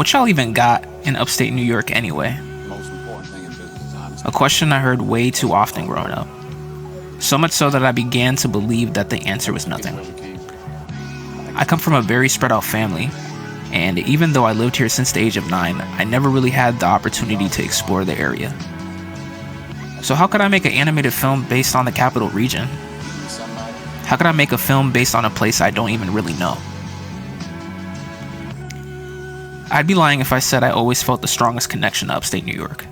what y'all even got in upstate New York anyway? A question I heard way too often growing up. So much so that I began to believe that the answer was nothing. I come from a very spread out family, and even though I lived here since the age of 9, I never really had the opportunity to explore the area. So how could I make an animated film based on the capital region? How could I make a film based on a place I don't even really know? I'd be lying if I said I always felt the strongest connection to upstate New York.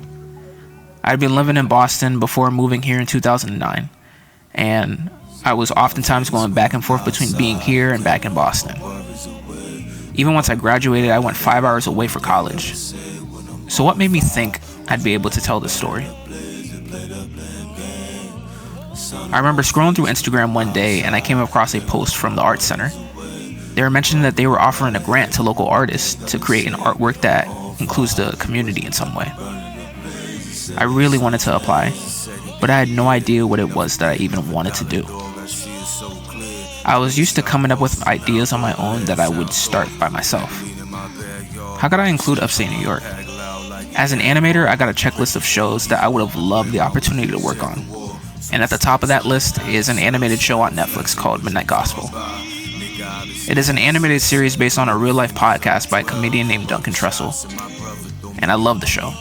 I'd been living in Boston before moving here in 2009, and I was oftentimes going back and forth between being here and back in Boston. Even once I graduated, I went 5 hours away for college. So what made me think I'd be able to tell this story? I remember scrolling through Instagram one day and I came across a post from the Art Center. They were mentioning that they were offering a grant to local artists to create an artwork that includes the community in some way. I really wanted to apply, but I had no idea what it was that I even wanted to do. I was used to coming up with ideas on my own that I would start by myself. How could I include upstate New York? As an animator, I got a checklist of shows that I would have loved the opportunity to work on. And at the top of that list is an animated show on Netflix called Midnight Gospel. It is an animated series based on a real-life podcast by a comedian named Duncan Trussell. And I love the show.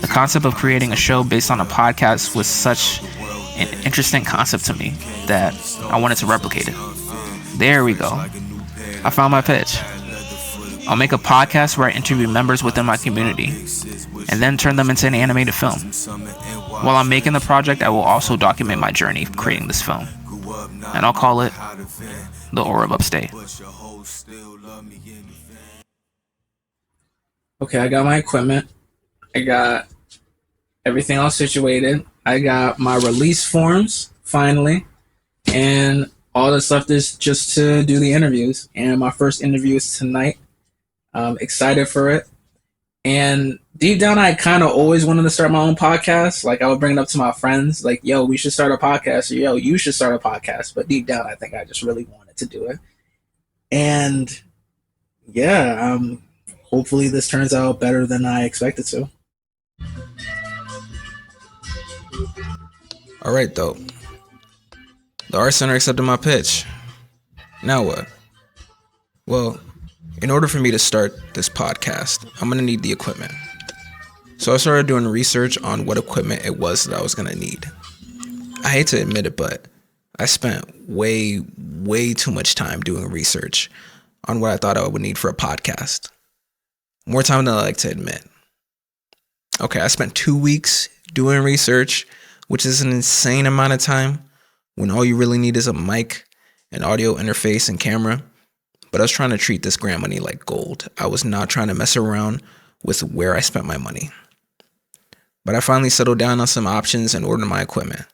The concept of creating a show based on a podcast was such an interesting concept to me that I wanted to replicate it. There we go. I found my pitch. I'll make a podcast where I interview members within my community and then turn them into an animated film. While I'm making the project, I will also document my journey creating this film. And I'll call it The Aura of Upstate. Okay, I got my equipment. I got everything all situated. I got my release forms, finally. And all that's left is just to do the interviews. And my first interview is tonight. I'm excited for it. And deep down, I kind of always wanted to start my own podcast. Like, I would bring it up to my friends, like, yo, we should start a podcast, or yo, you should start a podcast. But deep down, I think I just really wanted to do it. And yeah, hopefully this turns out better than I expected to. All right, though. The Art Center accepted my pitch. Now what? Well, in order for me to start this podcast, I'm going to need the equipment. So I started doing research on what equipment it was that I was going to need. I hate to admit it, but I spent way too much time doing research on what I thought I would need for a podcast. More time than I like to admit. Okay, I spent 2 weeks doing research, which is an insane amount of time when all you really need is a mic, an audio interface, and camera. But I was trying to treat this grant money like gold. I was not trying to mess around with where I spent my money. But I finally settled down on some options and ordered my equipment.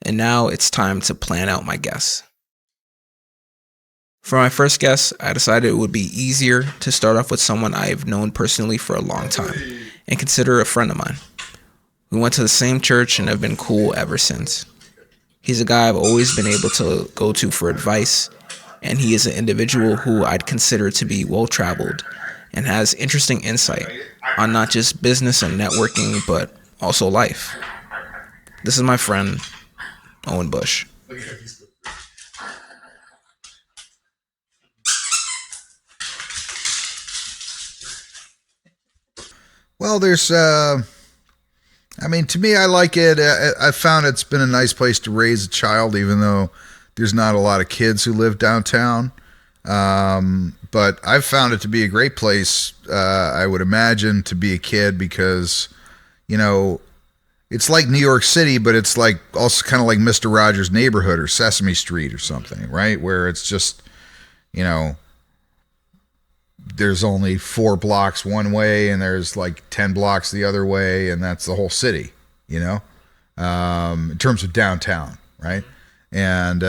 And now it's time to plan out my guests. For my first guest, I decided it would be easier to start off with someone I've known personally for a long time and consider a friend of mine. We went to the same church and have been cool ever since. He's a guy I've always been able to go to for advice, and he is an individual who I'd consider to be well-traveled and has interesting insight on not just business and networking, but also life. This is my friend, Owen Bush. Well, there's, to me, I like it. I found it's been a nice place to raise a child, even though there's not a lot of kids who live downtown. But I've found it to be a great place, I would imagine, to be a kid because, it's like New York City, but it's like also kind of like Mr. Rogers' Neighborhood or Sesame Street or something, right? Where it's just, there's only 4 blocks one way and there's like 10 blocks the other way, and that's the whole city, in terms of downtown, right? And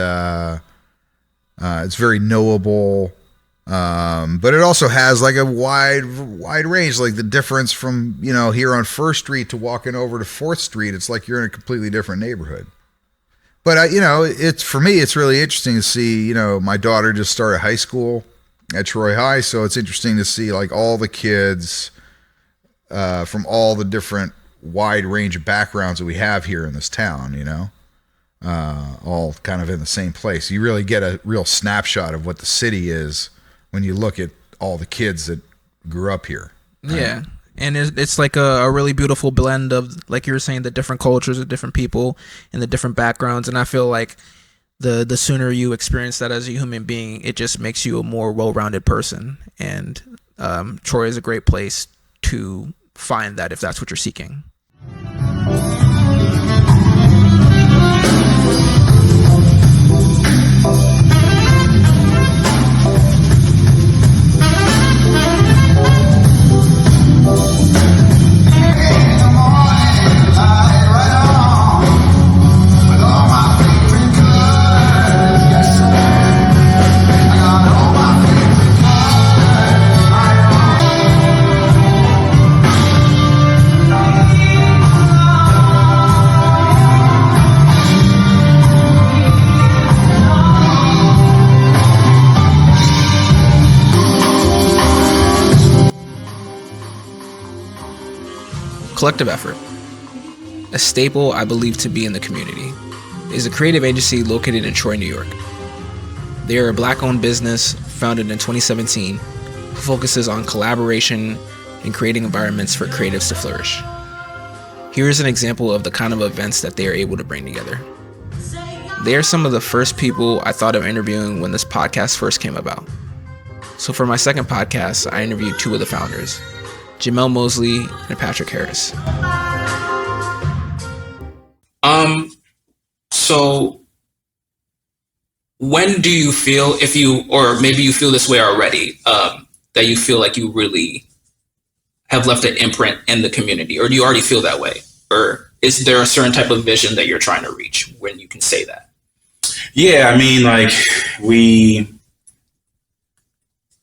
it's very knowable, but it also has like a wide range. Like the difference from here on First Street to walking over to 4th Street, it's like you're in a completely different neighborhood. But it's for me, it's really interesting to see. My daughter just started high school at Troy High, so it's interesting to see like all the kids from all the different wide range of backgrounds that we have here in this town, all kind of in the same place. You really get a real snapshot of what the city is when you look at all the kids that grew up here. Right? Yeah. And it's like a really beautiful blend of, like you were saying, the different cultures, the different people, and the different backgrounds. And I feel like the sooner you experience that as a human being, it just makes you a more well-rounded person. And Troy is a great place to find that if that's what you're seeking. Collective Effort, a staple I believe to be in the community, is a creative agency located in Troy, New York. They are a Black-owned business founded in 2017 who focuses on collaboration and creating environments for creatives to flourish. Here is an example of the kind of events that they are able to bring together. They are some of the first people I thought of interviewing when this podcast first came about. So for my second podcast, I interviewed two of the founders, Jamel Mosley and Patrick Harris. So when do you feel, or maybe you feel this way already, that you feel like you really have left an imprint in the community, or do you already feel that way? Or is there a certain type of vision that you're trying to reach when you can say that? Yeah, I mean, like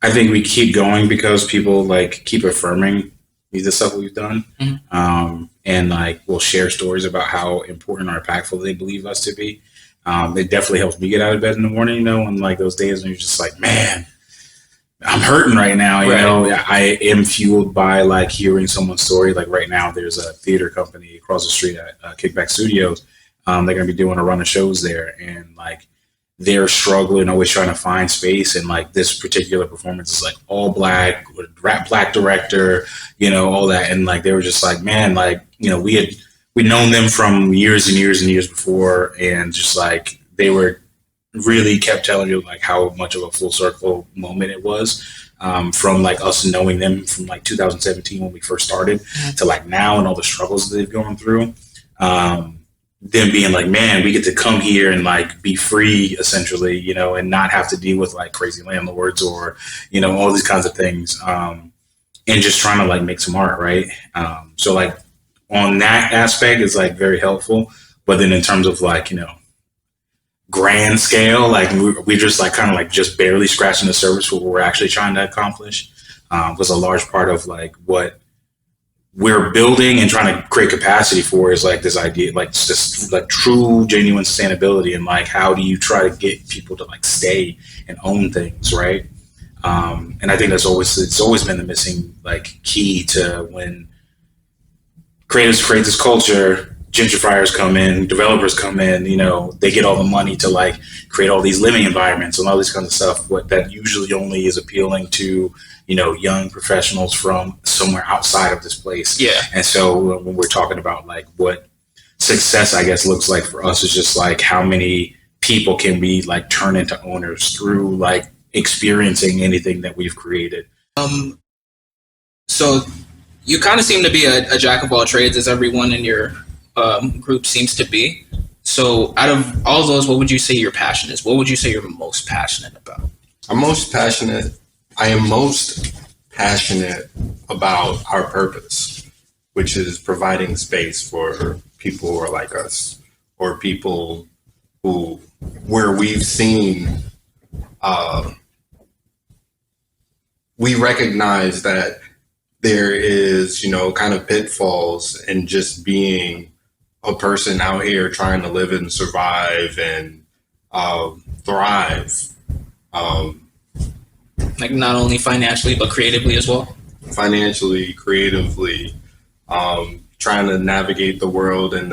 I think we keep going because people like keep affirming the stuff we've done. Mm-hmm. And like we'll share stories about how important or impactful they believe us to be. It definitely helps me get out of bed in the morning, on like those days when you're just like, man, I'm hurting right now. I am fueled by like hearing someone's story. Like right now, there's a theater company across the street at Kickback Studios. They're going to be doing a run of shows there, and like they're struggling, always trying to find space. And like this particular performance is like all Black, Black director, all that. And like they were just like, man, like we'd known them from years and years and years before, and just like they were really kept telling you like how much of a full circle moment it was, from like us knowing them from like 2017 when we first started to like now and all the struggles that they've gone through. Them being like, man, we get to come here and like be free essentially, and not have to deal with like crazy landlords or, all these kinds of things. And just trying to like make some art. Right. So like on that aspect is like very helpful. But then in terms of like, grand scale, like we just like kind of like just barely scratching the surface for what we're actually trying to accomplish, was a large part of like what we're building and trying to create capacity for is like this idea, like just like true, genuine sustainability. And like, how do you try to get people to like stay and own things, right? And I think it's always been the missing like key to when creatives create this culture. Gentrifiers come in, developers come in, they get all the money to like create all these living environments and all this kind of stuff. What that usually only is appealing to, young professionals from somewhere outside of this place. Yeah. And so when we're talking about like what success, I guess, looks like for us is just like how many people can we like turn into owners through like experiencing anything that we've created. So you kind of seem to be a jack of all trades, as everyone in your group seems to be. So out of all those, what would you say your passion is? What would you say you're most passionate about? I am most passionate about our purpose, which is providing space for people who are like us, or people where we've seen, we recognize that there is, kind of pitfalls in just being a person out here trying to live and survive and thrive. Like not only financially but creatively as well. Financially, creatively, trying to navigate the world in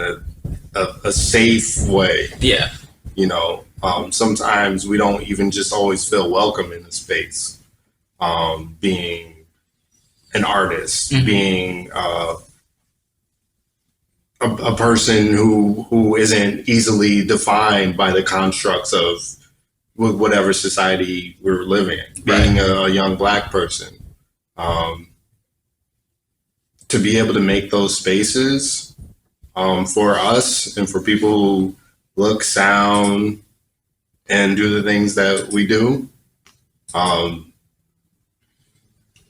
a safe way. Yeah. You know, sometimes we don't even just always feel welcome in a space. Being an artist, being a person who isn't easily defined by the constructs of whatever society we're living in. Being a young Black person, to be able to make those spaces for us and for people who look, sound, and do the things that we do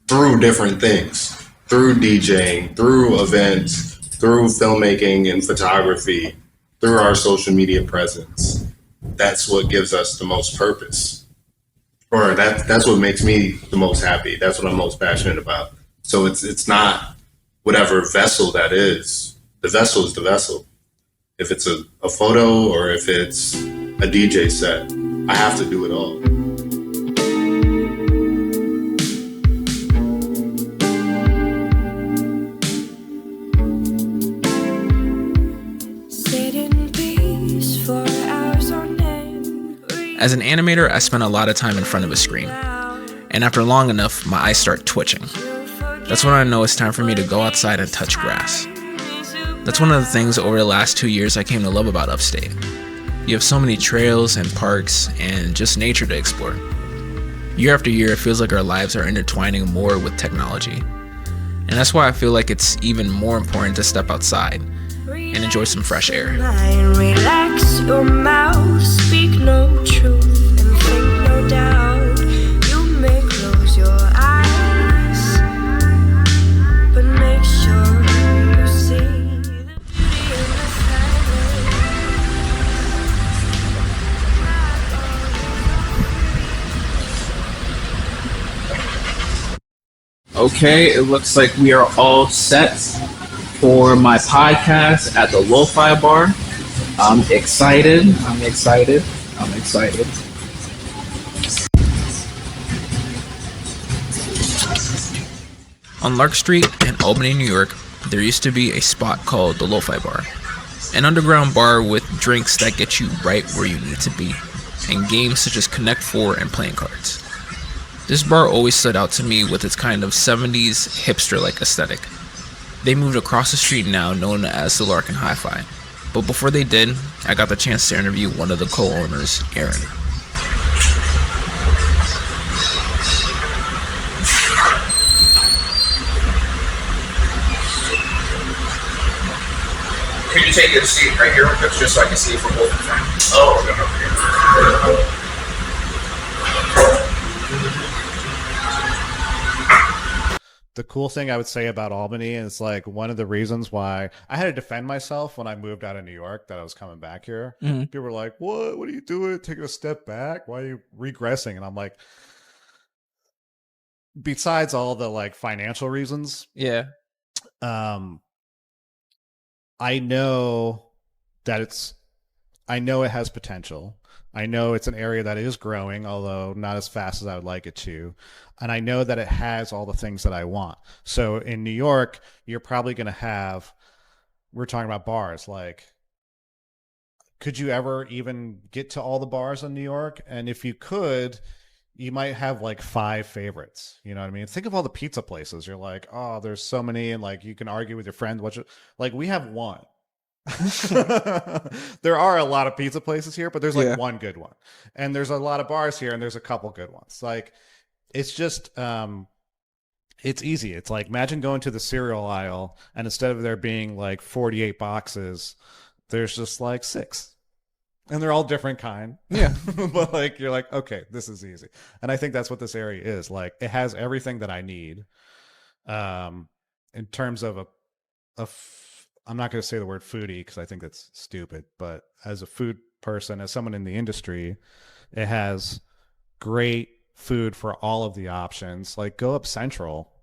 through different things, through DJing, through events, through filmmaking and photography, through our social media presence. That's what gives us the most purpose, or that's what makes me the most happy. That's what I'm most passionate about. So it's not whatever vessel that is. The vessel is the vessel. If it's a photo or if it's a DJ set, I have to do it all. As an animator, I spend a lot of time in front of a screen, and after long enough, my eyes start twitching. That's when I know it's time for me to go outside and touch grass. That's one of the things over the last 2 years I came to love about Upstate. You have so many trails and parks and just nature to explore. Year after year, it feels like our lives are intertwining more with technology. And that's why I feel like it's even more important to step outside and enjoy some fresh air. Relax your mouth, speak no truth and think no doubt. You may close your eyes, but make sure you see the beauty in the silence. Okay, it looks like we are all set for my podcast at the Loi Bar. I'm excited. On Lark Street in Albany, New York, there used to be a spot called the Loi Bar, an underground bar with drinks that get you right where you need to be, and games such as Connect 4 and playing cards. This bar always stood out to me with its kind of 70s hipster-like aesthetic. They moved across the street now, known as the Lark and Hi-Fi. But before they did, I got the chance to interview one of the co-owners, Aaron. Can you take your seat right here, just so I can see it from both of them? Oh, The cool thing I would say about Albany is like one of the reasons why I had to defend myself when I moved out of New York that I was coming back here. People were like, what are you doing? Taking a step back? Why are you regressing? And I'm like, besides all the like financial reasons. Yeah. I know that I know it has potential. I know it's an area that is growing, although not as fast as I would like it to. And I know that it has all the things that I want. So in New York, you're probably going to have, we're talking about bars. Like, could you ever even get to all the bars in New York? And if you could, you might have like 5 favorites. You know what I mean? Think of all the pizza places. You're like, oh, there's so many. And like, you can argue with your friends. Like, we have one. There are a lot of pizza places here, but there's like one good one, and there's a lot of bars here, and there's a couple good ones. Like, it's just it's easy. It's like, imagine going to the cereal aisle, and instead of there being like 48 boxes, there's just like 6, and they're all different kind. But like, you're like, okay, this is easy. And I think that's what this area is. Like, it has everything that I need in terms of I'm not going to say the word foodie because I think that's stupid, but as a food person, as someone in the industry, it has great food for all of the options. Like, go up Central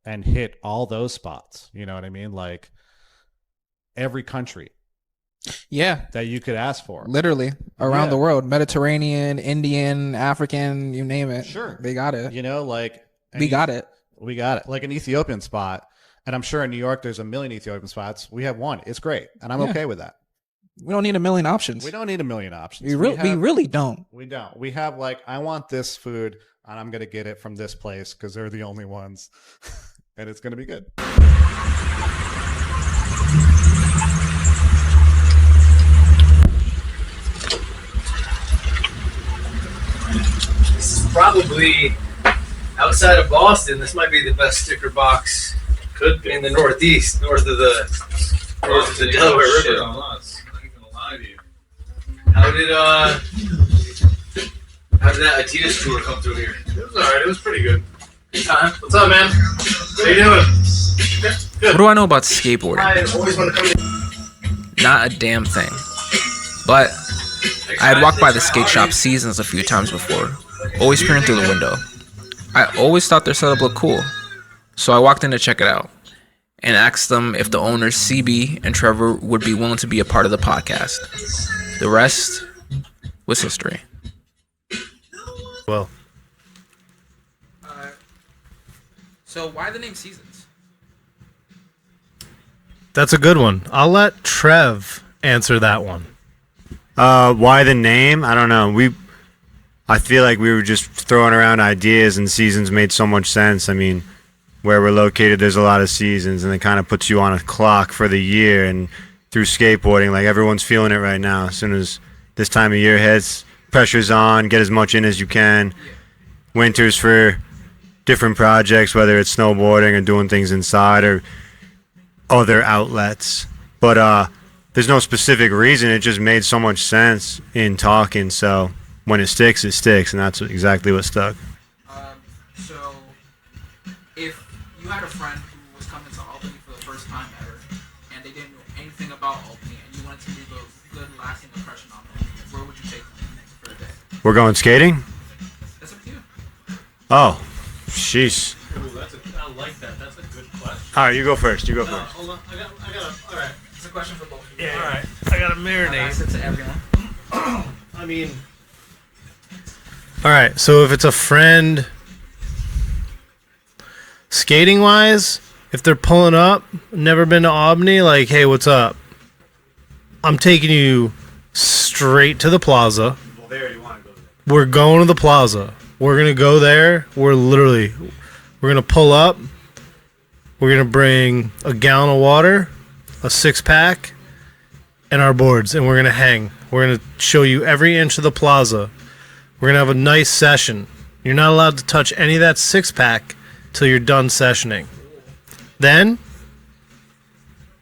and hit all those spots. You know what I mean? Like, every country Yeah, that you could ask for. literally around Yeah. the world, Mediterranean, Indian, African, you name it. Sure. They got it. You know, like We got it. We got it. Like an Ethiopian spot. And I'm sure in New York there's a million Ethiopian spots. We have one. It's great. And I'm Yeah. okay with that. We don't need a million options. We don't need a million options. We really don't. We don't. We have like, I want this food and I'm going to get it from this place because they're the only ones. And it's going to be good. This is probably outside of Boston. This might be the best sticker box in the Northeast, north of the Delaware River. On us. I'm not even gonna lie to you. How did that Adidas tour come through here? It was alright. It was pretty good. Good time. What's up, man? How you doing? What do I know about skateboarding? I always want to come in. Not a damn thing. But I had walked by the skate shop Seasons a few times before, always peering through the window. I always thought their setup looked cool, so I walked in to check it out and asked them if the owners CB and Trevor would be willing to be a part of the podcast. The rest was history. Well, So why the name Seasons? that's a good one. I'll let Trev answer that one. Why the name? I don't know. I feel like we were just throwing around ideas, and Seasons made so much sense. I mean, where we're located, there's a lot of seasons, and it kind of puts you on a clock for the year. And through skateboarding, like everyone's feeling it right now. As soon as this time of year hits, pressure's on. Get as much in as you can. Winters for different projects, whether it's snowboarding or doing things inside or other outlets. But there's no specific reason. It just made so much sense in talking. So when it sticks, and that's exactly what stuck. So, if you had a friend who was coming to Albany for the first time ever, and they didn't know anything about Albany, and you wanted to leave a good, lasting impression on them, where would you take them for a day? We're going skating? That's up to you. Oh, sheesh. I like that. That's a good question. All right, you go first. Hold on. I got all right. It's a question for both of you. Yeah. All right. I got to marinate. Ask it to everyone. I mean, all right. So if it's a friend, skating wise, if they're pulling up, never been to Albany, like, hey, what's up? I'm taking you straight to the plaza. Well, there you want to go. We're going to the plaza. We're gonna go there. We're gonna pull up. We're gonna bring a gallon of water, a 6-pack, and our boards, and we're gonna hang. We're gonna show you every inch of the plaza. We're gonna have a nice session. You're not allowed to touch any of that 6-pack till you're done sessioning. Then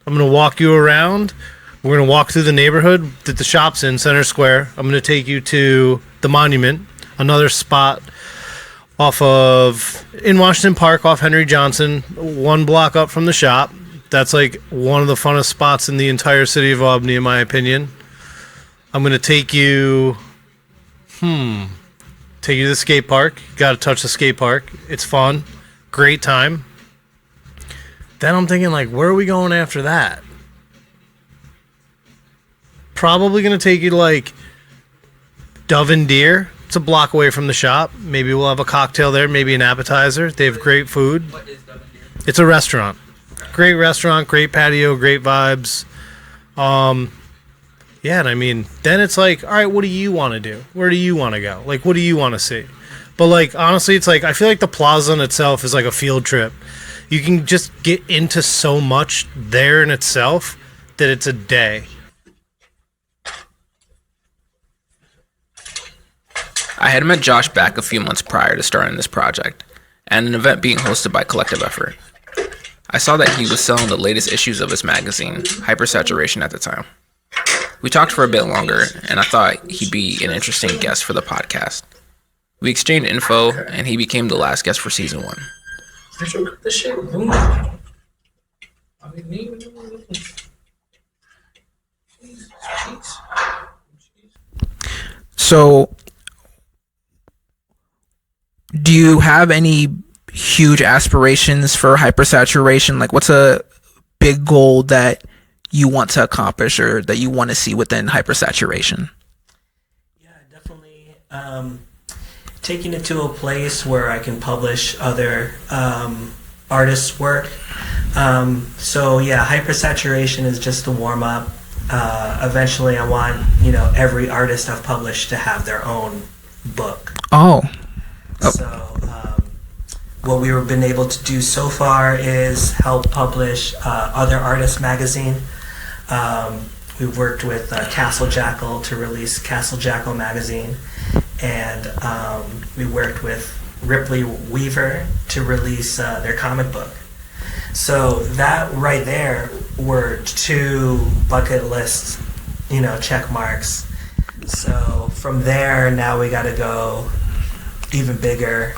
I'm gonna walk you around. We're gonna walk through the neighborhood that the shop's in, Center Square. I'm gonna take you to the Monument, another spot in Washington Park off Henry Johnson, 1 block up from the shop. That's like one of the funnest spots in the entire city of Albany, in my opinion. I'm going to take you to the skate park. You got to touch the skate park. It's fun. Great time. Then I'm thinking, like, where are we going after that? Probably going to take you to, like, Dove and Deer. It's a block away from the shop. Maybe we'll have a cocktail there, maybe an appetizer. They have great food. What is Dove and Deer? It's a restaurant. Great restaurant, great patio, great vibes. Yeah, and I mean, then it's like, all right, what do you want to do? Where do you want to go? Like, what do you want to see? But, like, honestly, it's like, I feel like the plaza in itself is like a field trip. You can just get into so much there in itself that it's a day. I had met Josh back a few months prior to starting this project, at an event being hosted by Collective Effort. I saw that he was selling the latest issues of his magazine, Hypersaturation, at the time. We talked for a bit longer, and I thought he'd be an interesting guest for the podcast. We exchanged info, and he became the last guest for season 1. This shit boom. So, do you have any huge aspirations for Hypersaturation? Like, what's a big goal that you want to accomplish or that you want to see within hypersaturation? Yeah, definitely. Taking it to a place where I can publish other artists' work. So yeah, hypersaturation is just the warm up. Eventually, I want every artist I've published to have their own book. Oh. So what we've been able to do so far is help publish Other Artists magazine. We've worked with Castle Jackal to release Castle Jackal magazine, and we worked with Ripley Weaver to release their comic book. So that right there were 2 bucket list, check marks. So from there, now we got to go even bigger.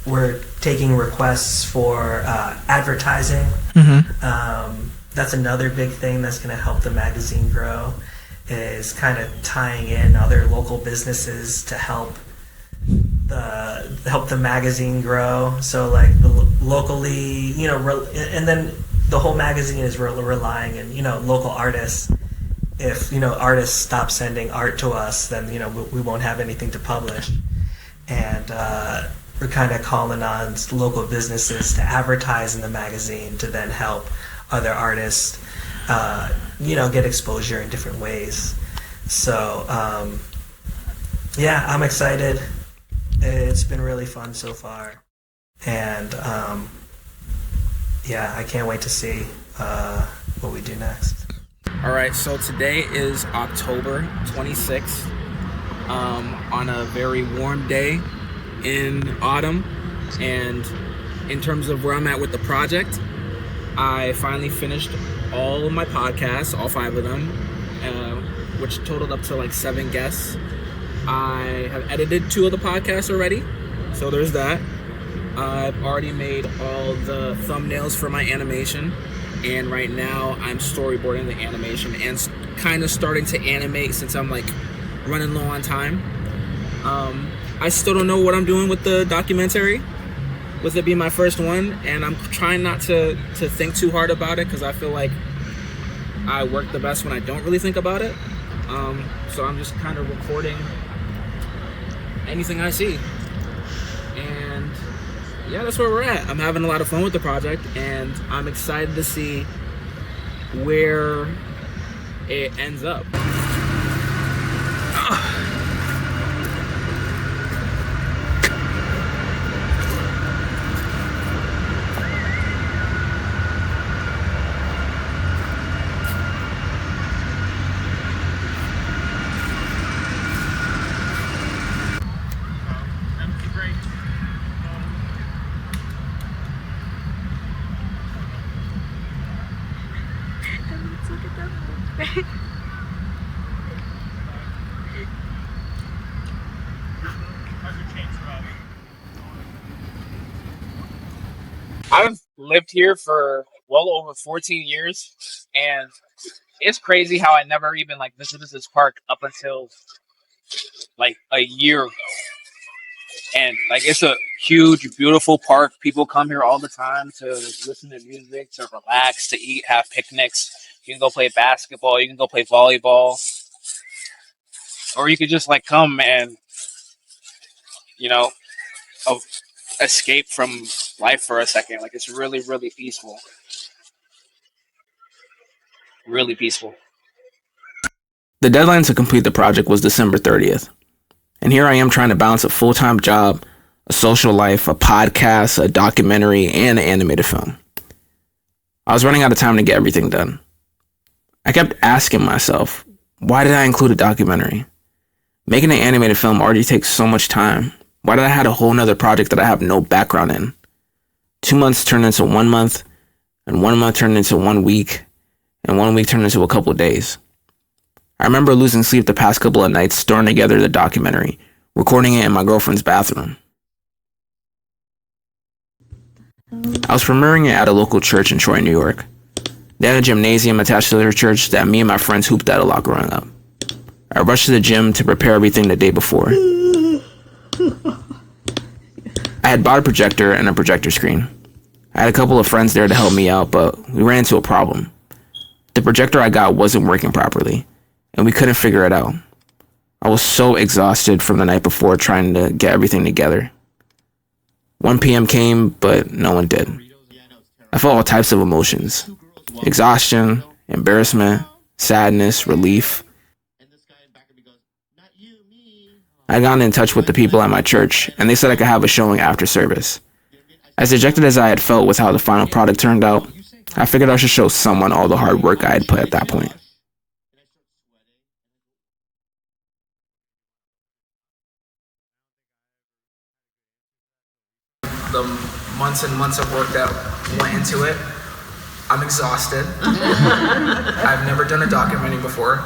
We're taking requests for advertising. That's another big thing that's going to help the magazine grow, is kind of tying in other local businesses to help the magazine grow. So like locally, and then the whole magazine is relying on local artists. If artists stop sending art to us, then we won't have anything to publish, and we're kind of calling on local businesses to advertise in the magazine to then help other artists get exposure in different ways. So yeah, I'm excited. It's been really fun so far, and yeah, I can't wait to see what we do next. All right, so today is October 26th, on a very warm day in autumn, and in terms of where I'm at with the project, I finally finished all of my podcasts, all 5 of them, which totaled up to like 7 guests. I have edited 2 of the podcasts already, so there's that. I've already made all the thumbnails for my animation, and right now I'm storyboarding the animation and kind of starting to animate since I'm like running low on time. I still don't know what I'm doing with the documentary, with it being my first one, and I'm trying not to think too hard about it because I feel like I work the best when I don't really think about it. So I'm just kind of recording anything I see, and yeah, that's where we're at. I'm having a lot of fun with the project, and I'm excited to see where it ends up. I've lived here for well over 14 years, and it's crazy how I never even like visited this park up until like a year ago. And like it's a huge, beautiful park. People come here all the time to listen to music, to relax, to eat, have picnics. You can go play basketball, you can go play volleyball, or you could just like come and escape from life for a second. Like it's really, really peaceful. Really peaceful. The deadline to complete the project was December 30th. And here I am trying to balance a full-time job, a social life, a podcast, a documentary, and an animated film. I was running out of time to get everything done. I kept asking myself, why did I include a documentary? Making an animated film already takes so much time. Why did I have a whole nother project that I have no background in? 2 months turned into 1 month, and 1 month turned into 1 week, and 1 week turned into a couple of days. I remember losing sleep the past couple of nights storing together the documentary, recording it in my girlfriend's bathroom. I was premiering it at a local church in Troy, New York. They had a gymnasium attached to their church that me and my friends hooped at a lot growing up. I rushed to the gym to prepare everything the day before. I had bought a projector and a projector screen. I had a couple of friends there to help me out, but we ran into a problem. The projector I got wasn't working properly, and we couldn't figure it out. I was so exhausted from the night before trying to get everything together. 1 p.m. came, but no one did. I felt all types of emotions. Exhaustion, embarrassment, sadness, relief. I had gotten in touch with the people at my church, and they said I could have a showing after service. As dejected as I had felt with how the final product turned out, I figured I should show someone all the hard work I had put at that point. The months and months of work that went into it, I'm exhausted. I've never done a documentary before.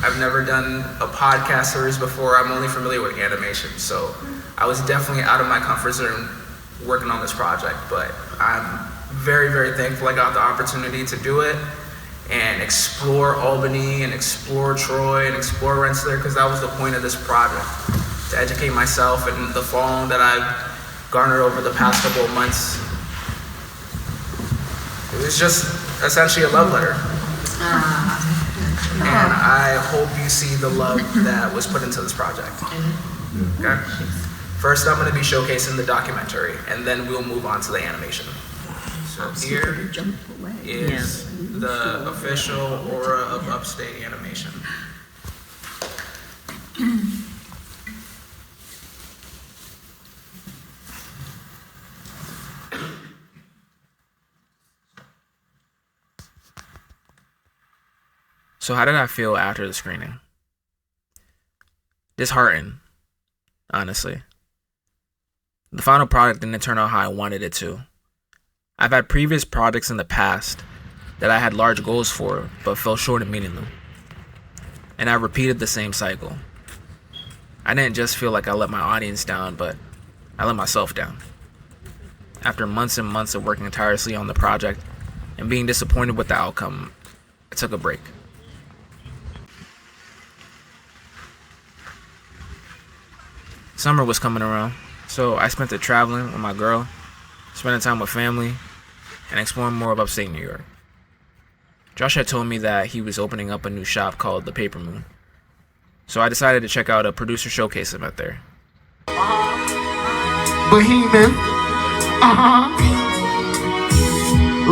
I've never done a podcast series before. I'm only familiar with animation, so I was definitely out of my comfort zone working on this project, but I'm very, very thankful I got the opportunity to do it and explore Albany and explore Troy and explore Rensselaer, because that was the point of this project, to educate myself and the following that I've garnered over the past couple of months. It was just essentially a love letter. And I hope you see the love that was put into this project. Okay? First, I'm going to be showcasing the documentary, and then we'll move on to the animation. So here is the official aura of Upstate Animation. So how did I feel after the screening? Disheartened, honestly. The final product didn't turn out how I wanted it to. I've had previous projects in the past that I had large goals for, but fell short of meeting them. And I repeated the same cycle. I didn't just feel like I let my audience down, but I let myself down. After months and months of working tirelessly on the project and being disappointed with the outcome, I took a break. Summer was coming around, so I spent it traveling with my girl, spending time with family, and exploring more of upstate New York. Josh had told me that he was opening up a new shop called the Paper Moon, so I decided to check out a producer showcase event there. Bohemian.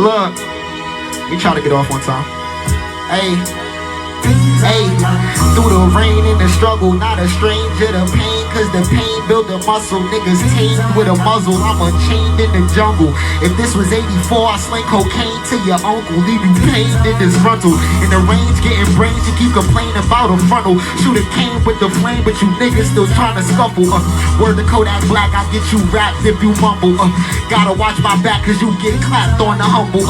Look, we try to get off one time. Hey, through the rain and the struggle, not a stranger to pain, cause the pain built a muscle. Niggas tamed with a muzzle, I'm unchained in the jungle. If this was 84, I sling cocaine to your uncle, leave you pained and disgruntled. In the range, getting brains, you keep complaining about a frontal. Shoot a cane with the flame, but you niggas still trying to scuffle. Word to Kodak Black, I get you wrapped if you mumble. Gotta watch my back cause you get clapped on the humble.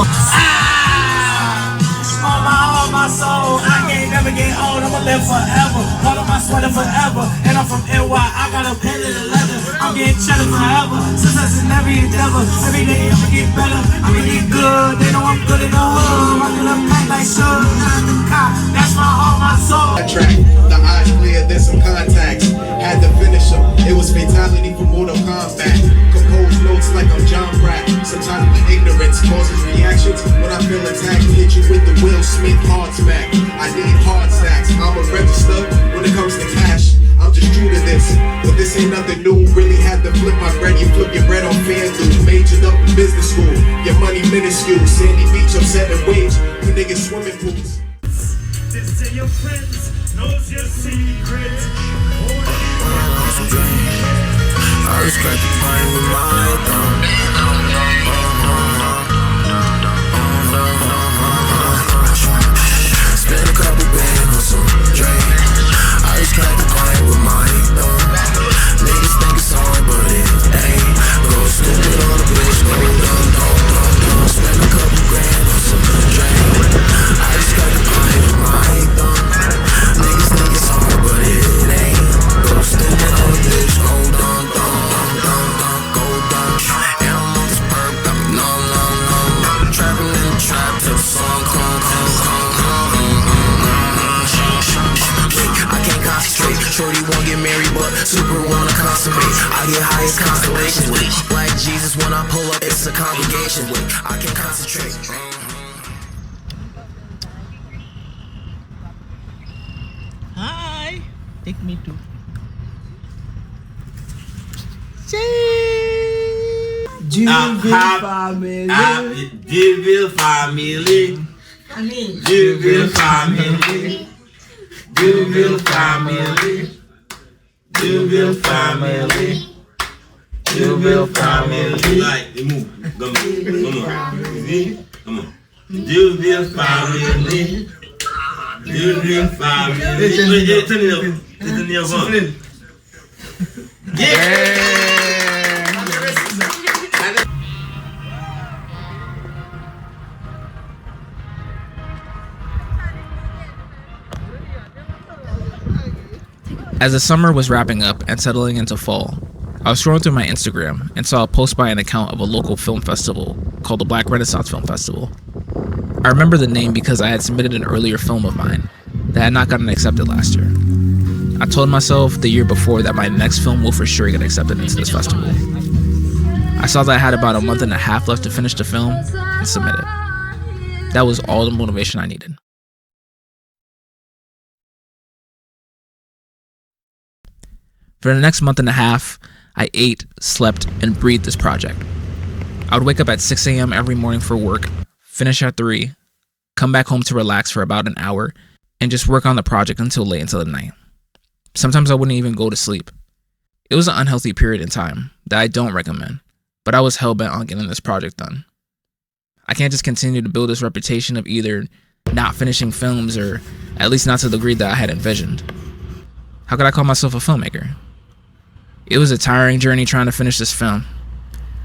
On my soul, I can't never get old, I'ma live forever. Part of my sweater forever, and I'm from NY, I got a pen and a leather. I'm getting cheddar forever, success in every endeavor. Every day I'ma get better, I'ma get good. They know I'm good in the hood, I can pack like sugar, not in the car. That's my heart, my soul. I track, the eyes clear, there's some contacts. Had to finish them, it was fatality for Mortal Kombat. Compose notes like I'm John Pratt. Sometimes the ignorance causes reactions. When I feel attacked, hit you with the Will Smith hard smack. I need hard stacks, I'm a register when it comes to cash. I'm just true to this, but this ain't nothing new. Really had to flip my bread, you flip your bread on FanDuel. Majored up in business school, your money minuscule. Sandy Beach, I'm setting wage, you niggas swimming pools. This to your friends, knows your secrets. I just cracked the pine with my thumb. Spend a couple bands on some drink. I just cracked the pine with my thumb. Niggas think it's hard, but it ain't. Go stupid on the bitch, no dumb. Spend a couple grand on some drink. I just cracked the pine with my thumb. Niggas think it's hard, but it ain't. Go stupid on the bitch, no dumb. Go dumb. And I'm on this won't get married, but super wanna consummate. I get highest constellations with Black Jesus when I pull up, it's a congregation with. I can concentrate. Hi. Take me to. Juville family. Juville family. Juville family. Juville family. Juville family. Juville family. Like, move. Come on. Come on. Juville family. Juville family. As the summer was wrapping up and settling into fall, I was scrolling through my Instagram and saw a post by an account of a local film festival called the Black Renaissance Film Festival. I remember the name because I had submitted an earlier film of mine that had not gotten accepted last year. I told myself the year before that my next film will for sure get accepted into this festival. I saw that I had about a month and a half left to finish the film and submit it. That was all the motivation I needed. For the next month and a half, I ate, slept, and breathed this project. I would wake up at 6 a.m. every morning for work, finish at 3, come back home to relax for about an hour, and just work on the project until late into the night. Sometimes I wouldn't even go to sleep. It was an unhealthy period in time that I don't recommend, but I was hell-bent on getting this project done. I can't just continue to build this reputation of either not finishing films or at least not to the degree that I had envisioned. How could I call myself a filmmaker? It was a tiring journey trying to finish this film.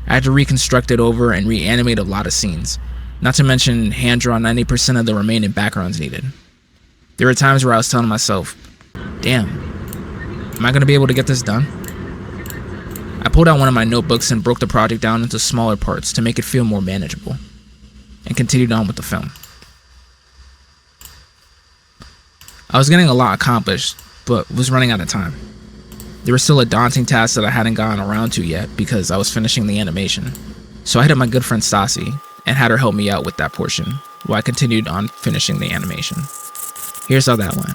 I had to reconstruct it over and reanimate a lot of scenes, not to mention hand-draw 90% of the remaining backgrounds needed. There were times where I was telling myself, damn, am I going to be able to get this done? I pulled out one of my notebooks and broke the project down into smaller parts to make it feel more manageable, and continued on with the film. I was getting a lot accomplished, but was running out of time. There was still a daunting task that I hadn't gotten around to yet because I was finishing the animation. So I hit up my good friend Stassi and had her help me out with that portion while I continued on finishing the animation. Here's how that went.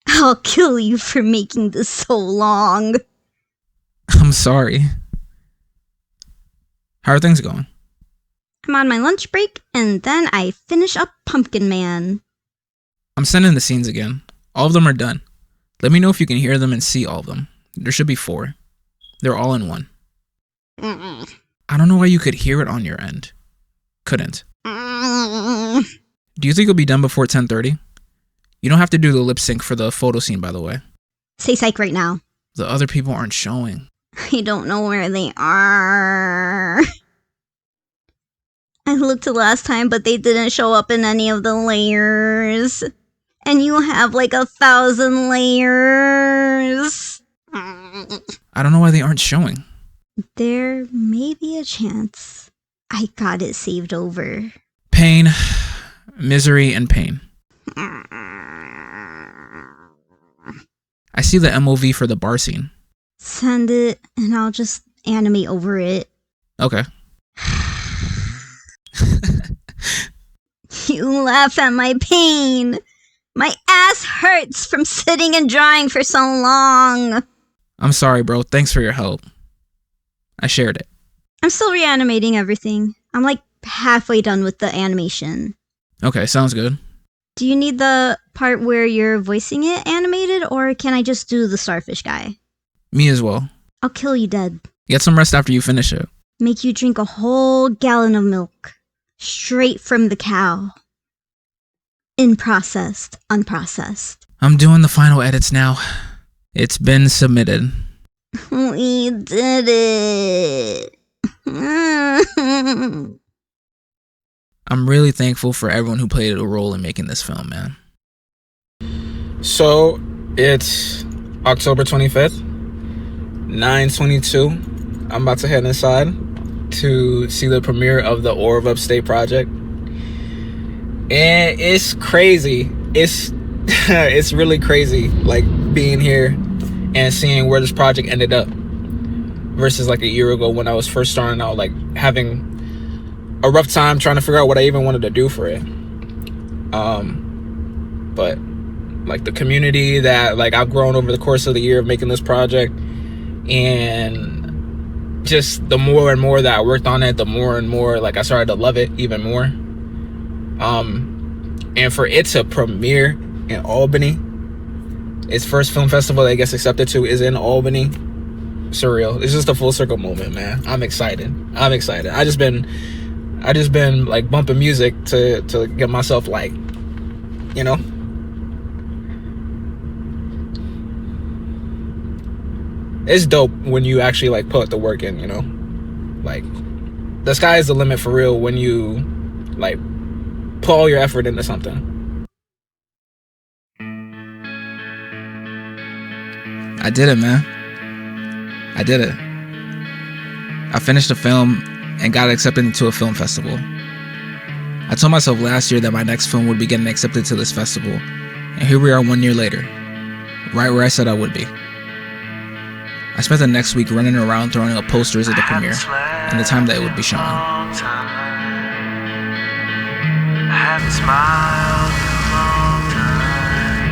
I'll kill you for making this so long. I'm sorry. How are things going? I'm on my lunch break and then I finish up Pumpkin Man. I'm sending the scenes again. All of them are done. Let me know if you can hear them and see all of them. There should be 4. They're all in one. I don't know why you could hear it on your end. Couldn't. Do you think it'll be done before 10:30? You don't have to do the lip sync for the photo scene, by the way. Say psych right now. The other people aren't showing. I don't know where they are. I looked the last time, but they didn't show up in any of the layers. And you have like 1,000 layers. I don't know why they aren't showing. There may be a chance. I got it saved over. Pain, misery, and pain. I see the MOV for the bar scene. Send it, and I'll just animate over it. Okay. You laugh at my pain. My ass hurts from sitting and drawing for so long. I'm sorry, bro. Thanks for your help. I shared it. I'm still reanimating everything. I'm like halfway done with the animation. Okay, sounds good. Do you need the part where you're voicing it animated, or can I just do the starfish guy? Me as well. I'll kill you dead. Get some rest after you finish it. Make you drink a whole gallon of milk. Straight from the cow. Unprocessed. I'm doing the final edits now. It's been submitted. We did it. I'm really thankful for everyone who played a role in making this film, man. So, it's October 25th, 9:22. I'm about to head inside to see the premiere of the Or of Upstate project. And it's crazy. It's it's really crazy, like being here and seeing where this project ended up versus like a year ago when I was first starting out, like having a rough time trying to figure out what I even wanted to do for it. But like the community that like I've grown over the course of the year of making this project, and just the more and more that I worked on it, the more and more like I started to love it even more. And for it to premiere in Albany, its first film festival that it gets accepted to is in Albany. Surreal. It's just a full circle moment, man. I'm excited. I just been like bumping music to get myself like, you know. It's dope when you actually like put the work in, you know. Like the sky is the limit for real when you like put all your effort into something. I did it, man. I did it. I finished the film and got accepted into a film festival. I told myself last year that my next film would be getting accepted to this festival, and here we are 1 year later, right where I said I would be. I spent the next week running around throwing up posters at the premiere and the time that it would be shown. I haven't smiled in a long time.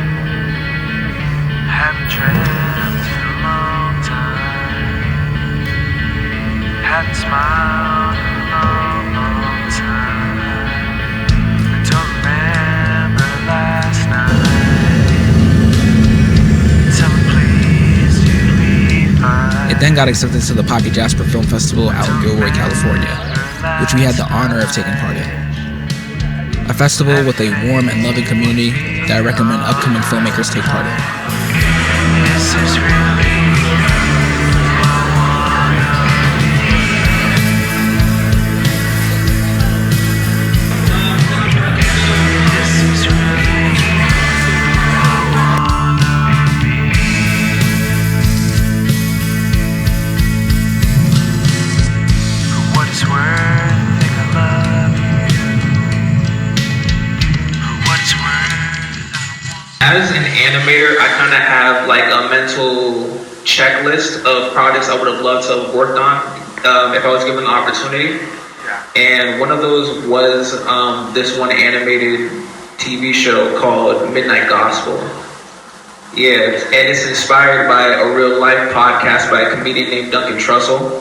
Haven't dreamt in a long time. Haven't smiled in a long, long time. I don't remember last night. Tell me please, you'd be fine. It then got accepted to the Poppy Jasper Film Festival out in Gilroy, California, which we had the honor of taking part in. A festival with a warm and loving community that I recommend upcoming filmmakers take part in. This is really As an animator, I kind of have like a mental checklist of projects I would have loved to have worked on if I was given the opportunity. And one of those was this one animated TV show called Midnight Gospel. Yeah, and it's inspired by a real life podcast by a comedian named Duncan Trussell.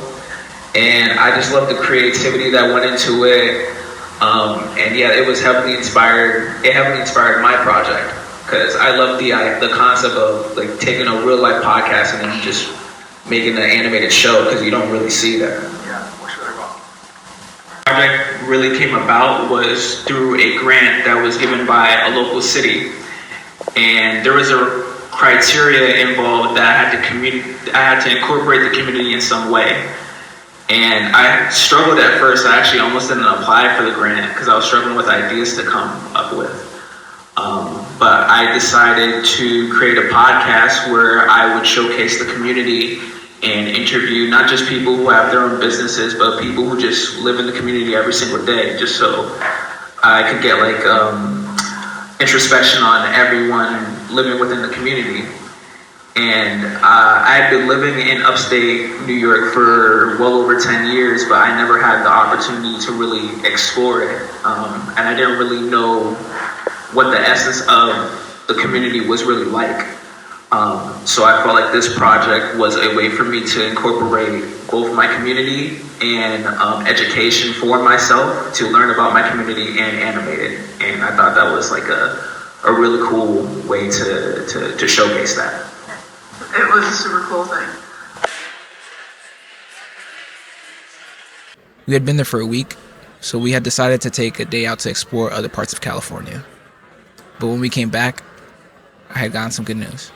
And I just love the creativity that went into it. And yeah, it was heavily inspired. It heavily inspired my project. Because I love the concept of like taking a real life podcast and then just making an animated show, because you don't really see that. Yeah, what's really wrong? The project really came about was through a grant that was given by a local city, and there was a criteria involved that I had to incorporate the community in some way. And I struggled at first. I actually almost didn't apply for the grant because I was struggling with ideas to come up with. But I decided to create a podcast where I would showcase the community and interview not just people who have their own businesses, but people who just live in the community every single day, just so I could get like introspection on everyone living within the community. And I had been living in upstate New York for well over 10 years, but I never had the opportunity to really explore it. And I didn't really know what the essence of the community was really like. So I felt like this project was a way for me to incorporate both my community and education for myself to learn about my community and animate it. And I thought that was like a really cool way to showcase that. It was a super cool thing. We had been there for a week, so we had decided to take a day out to explore other parts of California. But when we came back, I had gotten some good news.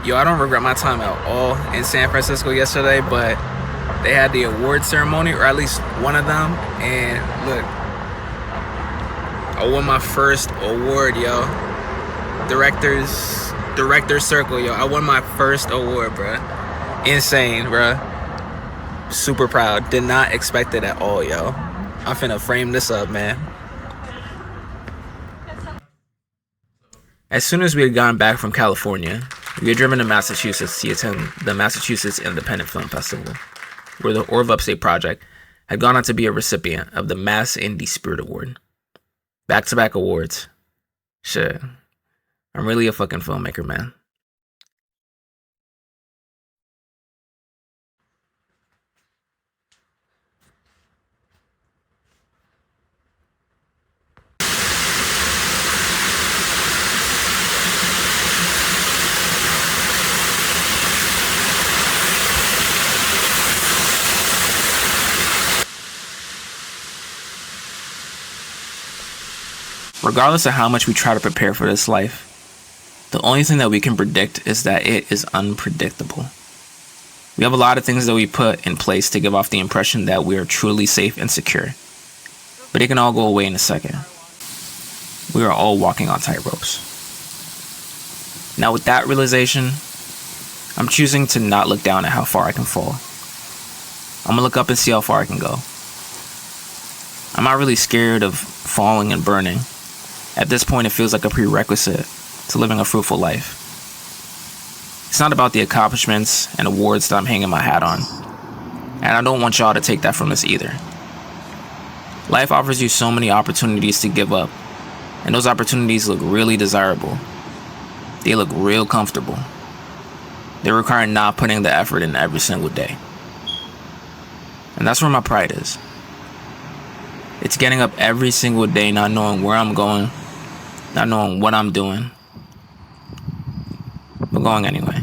Yo, I don't regret my time at all in San Francisco yesterday, but they had the award ceremony, or at least one of them, and look, I won my first award, yo. Director Circle, yo. I won my first award, bruh. Insane, bruh. Super proud. Did not expect it at all, yo. I'm finna frame this up, man. As soon as we had gone back from California, we had driven to Massachusetts to attend the Massachusetts Independent Film Festival, where the Orv Upstate project had gone on to be a recipient of the Mass Indie Spirit Award. Back-to-back awards. Shit. I'm really a fucking filmmaker, man. Regardless of how much we try to prepare for this life, the only thing that we can predict is that it is unpredictable. We have a lot of things that we put in place to give off the impression that we are truly safe and secure, but it can all go away in a second. We are all walking on tightropes. Now with that realization, I'm choosing to not look down at how far I can fall. I'm gonna look up and see how far I can go. I'm not really scared of falling and burning. At this point, it feels like a prerequisite to living a fruitful life. It's not about the accomplishments and awards that I'm hanging my hat on, and I don't want y'all to take that from us either. Life offers you so many opportunities to give up, and those opportunities look really desirable. They look real comfortable. They require not putting the effort in every single day. And that's where my pride is. It's getting up every single day not knowing where I'm going, not knowing what I'm doing, but going anyway.